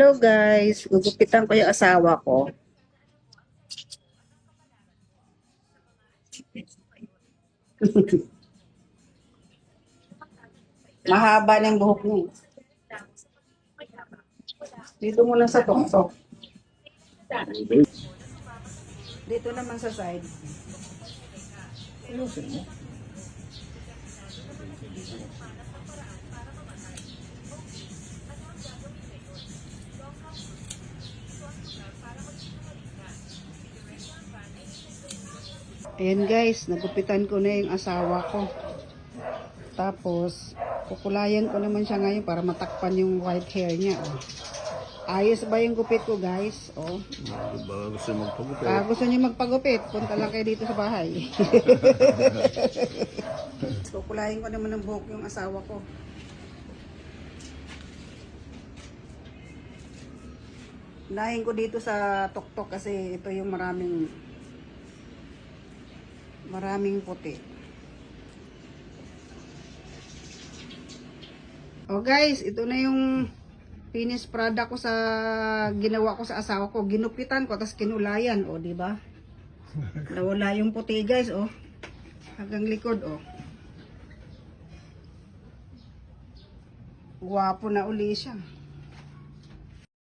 Hello guys, gugupitan ko yung asawa ko. Mahaba ng buhok niya. Dito muna sa tuktok. Dito naman sa side. Ayan guys, nagupitan ko na yung asawa ko. Tapos, kukulayan ko naman siya ngayon para matakpan yung white hair niya. Oh. Ayos ba yung gupit ko guys? Oh. Gusto magpagupit. Gusto niyo magpagupit? Punta lang kayo dito sa bahay. Kukulayan ko naman ng buhok yung asawa ko. Unahin ko dito sa tuktok kasi ito yung maraming puti. Oh guys, ito na yung finished product ko sa ginawa ko sa asawa ko. Ginupitan ko tapos kinulayan, oh, di ba? Nawala yung puti, guys, oh. Hanggang likod, oh. Guwapo na uli siya.